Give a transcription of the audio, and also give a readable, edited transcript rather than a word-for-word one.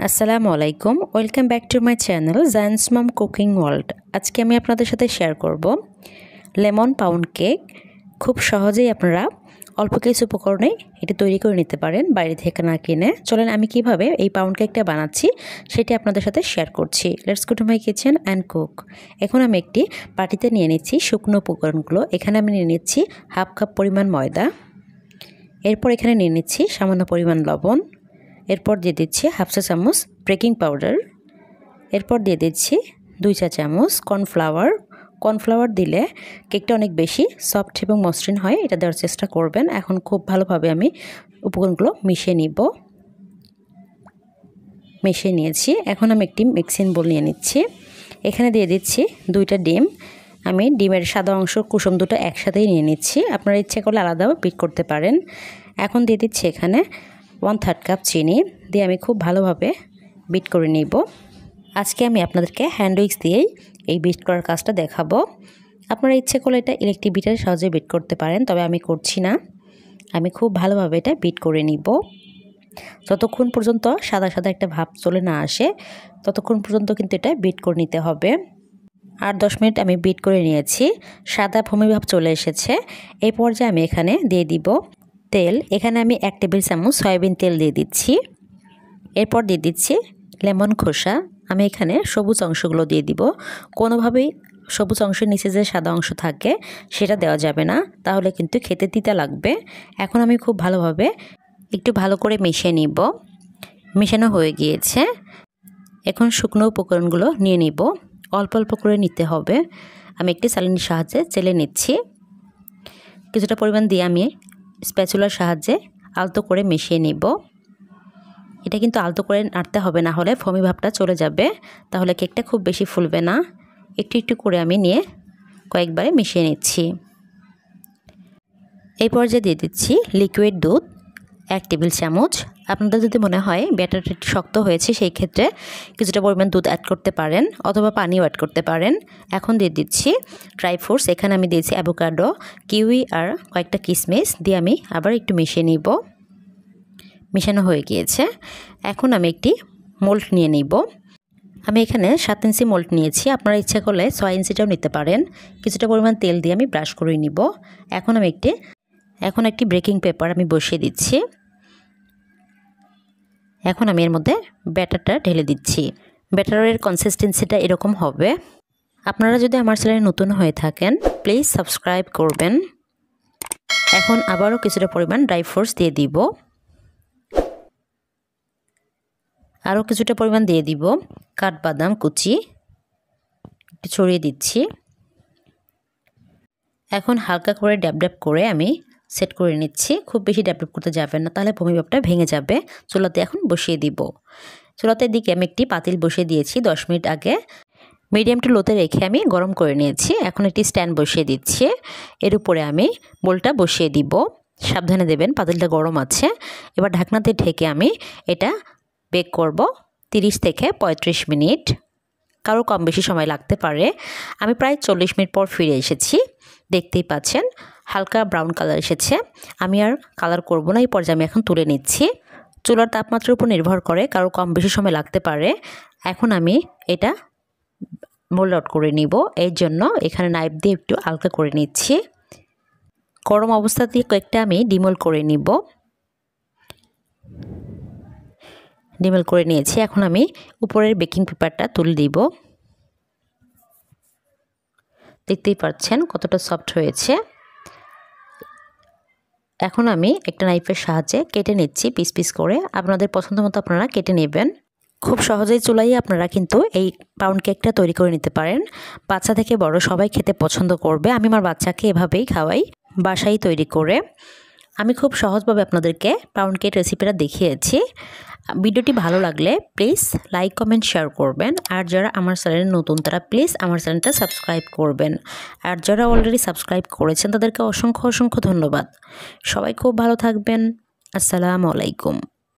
আসসালামু আলাইকুম, welcome back to my channel Zayan's mom cooking world. আজকে আমি আপনাদের সাথে শেয়ার করব লেমন পাউন্ড কেক। খুব সহজেই আপনারা অল্প কিছু উপকরণে এটি তৈরি করে নিতে পারেন বাইরে থেকে না কিনে। চলেন আমি কিভাবে এই পাউন্ড কেকটা বানাচ্ছি সেটি আপনাদের সাথে শেয়ার করছি। Let's go to my kitchen and cook. এখন আমি একটি বাটিতে নিয়ে নিচ্ছি শুকনো উপকরণগুলো। এখানে আমি নিয়ে নিচ্ছি হাফ কাপ পরিমাণ ময়দা, এরপর এখানে নিয়ে নিচ্ছি সামান্য পরিমাণ লবণ, এরপর দিয়ে দিচ্ছি হাফ চা চামচ বেকিং পাউডার, এরপর দিয়ে দিচ্ছি 2 চা চামচ কর্নফ্লাওয়ার দিলে কেকটা অনেক বেশি সফট এবং মসৃণ হয়, এটা দেওয়ার চেষ্টা করবেন। এখন খুব ভালোভাবে আমি উপকরণগুলো মিশিয়ে নিয়েছি। এখন আমি একটি মিক্সিং বোল নিয়ে নিচ্ছি। এখানে দিয়ে দিচ্ছি 2টা ডিম। আমি ডিমের সাদা অংশ কুসুম দুটো একসাথেই নিয়ে নিচ্ছি, আপনারা ইচ্ছে করলে আলাদাও বিট করতে পারেন। এখন দিয়ে দিচ্ছি এখানে 1/3 কাপ চিনি দিয়ে আমি খুব ভালোভাবে বিট করে নিব। আজকে আমি আপনাদেরকে হ্যান্ড উইক্স দিয়েই এই বিট করার কাজটা দেখাবো। আপনারা ইচ্ছে করলে এটা ইলেকট্রিক বিটারে সহজে বিট করতে পারেন, তবে আমি করছি না। আমি খুব ভালোভাবে এটা বিট করে নিব। যতক্ষণ পর্যন্ত সাদা সাদা একটা ভাব চলে না আসে ততক্ষণ পর্যন্ত কিন্তু এটা বিট করে নিতে হবে। 8-10 মিনিট আমি বিট করে নিয়েছি, সাদা ভূমি ভাব চলে এসেছে। এই পর্যায়ে আমি এখানে দিয়ে দিব তেল। এখানে আমি 1 টেবিল চামচ সয়াবিন তেল দিয়ে দিচ্ছি। এরপর দিয়ে দিচ্ছি লেমন খোসা। আমি এখানে সবুজ অংশগুলো দিয়ে দিব। কোনোভাবেই সবুজ অংশের নিচে যে সাদা অংশ থাকে সেটা দেওয়া যাবে না, তাহলে কিন্তু খেতে তিতা লাগবে। এখন আমি খুব ভালোভাবে একটু ভালো করে মিশিয়ে নিব। মেশানো হয়ে গিয়েছে। এখন শুকনো উপকরণগুলো নিয়ে নিব, অল্প অল্প করে নিতে হবে। আমি একটি চালনির সাহায্যে চেলে নিচ্ছি। কিছুটা পরিমাণ দিয়ে আমি স্প্যাচুলার সাহায্যে আলতো করে মিশিয়ে নিব। এটা কিন্তু আলতো করে নাড়তে হবে, না হলে ফমি ভাবটা চলে যাবে, তাহলে কেকটা খুব বেশি ফুলবে না। একটু একটু করে আমি নিয়ে কয়েকবারে মিশিয়ে নিচ্ছি। এই পর্যায়ে দিয়ে দিচ্ছি লিকুইড দুধ 1 টেবিল চামচ। আপনাদের যদি মনে হয় ব্যাটারটা একটু শক্ত হয়েছে সেই ক্ষেত্রে কিছুটা পরিমাণ দুধ অ্যাড করতে পারেন অথবা পানিও অ্যাড করতে পারেন। এখন দিয়ে দিচ্ছি ড্রাই ফ্রুটস। এখানে আমি দিয়েছি অ্যাভোকাডো, কিউই আর কয়েকটা কিশমিশ দিয়ে আমি আবার একটু মিশিয়ে নিব। মিশানো হয়ে গিয়েছে। এখন আমি একটি মোল্ড নিয়ে নিব। আমি এখানে 7 ইঞ্চি মোল্ড নিয়েছি, আপনারা ইচ্ছা করলে 6 ইঞ্চিটাও নিতে পারেন। কিছুটা পরিমাণ তেল দিয়ে আমি ব্রাশ করে নিব। এখন একটি বেকিং পেপার আমি বসিয়ে দিচ্ছি। এখন আমি এর মধ্যে ব্যাটারটা ঢেলে দিচ্ছি। ব্যাটারের কনসিস্টেন্সিটা এরকম হবে। আপনারা যদি আমার চ্যানেলে নতুন হয়ে থাকেন প্লিজ সাবস্ক্রাইব করবেন। এখন আবারও কিছুটা পরিমাণ ড্রাই ফ্রুটস দিয়ে দিব। আরও কিছুটা পরিমাণ দিয়ে দিব কাঠবাদাম কুচি, একটু ছড়িয়ে দিচ্ছি। এখন হালকা করে ড্যাব ড্যাব করে আমি সেট করে নিচ্ছি। খুব বেশি ড্যাব ড্যাব করতে যাবেন না, তাহলে ভূমি ভাবটা ভেঙে যাবে। চুলাতে এখন বসিয়ে দিব। চুলাতে দিকে আমি একটি পাতিল বসিয়ে দিয়েছি 10 মিনিট আগে। মিডিয়াম টু লোতে রেখে আমি গরম করে নিয়েছি। এখন একটি স্ট্যান্ড বসিয়ে দিচ্ছি, এর উপরে আমি বোলটা বসিয়ে দিব। সাবধানে দেবেন, পাতিলটা গরম আছে। এবার ঢাকনাতে ঢেকে আমি এটা বেক করব 30 থেকে 35 মিনিট। কারো কম বেশি সময় লাগতে পারে। আমি প্রায় 40 মিনিট পর ফিরে এসেছি। দেখতেই পাচ্ছেন হালকা ব্রাউন কালার এসেছে। আমি আর কালার করব না, এই পর্যায়ে আমি এখন তুলে নিচ্ছি। চুলার তাপমাত্রার উপর নির্ভর করে, কারো কম বেশি সময় লাগতে পারে। এখন আমি এটা মোল্ড আউট করে নিব। এর জন্য এখানে নাইফ দিয়ে একটু হালকা করে নিচ্ছি। গরম অবস্থাতেই কেকটা আমি ডিমোল্ড করে নিব। ডিমোল্ড করে নিয়েছি। এখন আমি উপরের বেকিং পেপারটা তুলে দিব। দেখতেই পাচ্ছেন কতটা সফট হয়েছে। এখন আমি একটা নাইফের সাহায্যে কেটে নিচ্ছি পিস পিস করে। আপনাদের পছন্দ মতো আপনারা কেটে নেবেন। খুব সহজেই চুলাই আপনারা কিন্তু এই পাউন্ড কেকটা তৈরি করে নিতে পারেন। বাচ্চা থেকে বড় সবাই খেতে পছন্দ করবে। আমি আমার বাচ্চাকে এভাবেই খাওয়াই, বাসায় তৈরি করে। আমি খুব সহজভাবে আপনাদেরকে পাউন্ড কেক রেসিপিটা দেখিয়েছি। ভিডিওটি ভালো লাগলে প্লিজ লাইক কমেন্ট শেয়ার করবেন। আর যারা আমার চ্যানেলে নতুন তারা প্লিজ আমার চ্যানেলটা সাবস্ক্রাইব করবেন। আর যারা অলরেডি সাবস্ক্রাইব করেছেন তাদেরকে অসংখ্য ধন্যবাদ। সবাই খুব ভালো থাকবেন। আসসালামু আলাইকুম।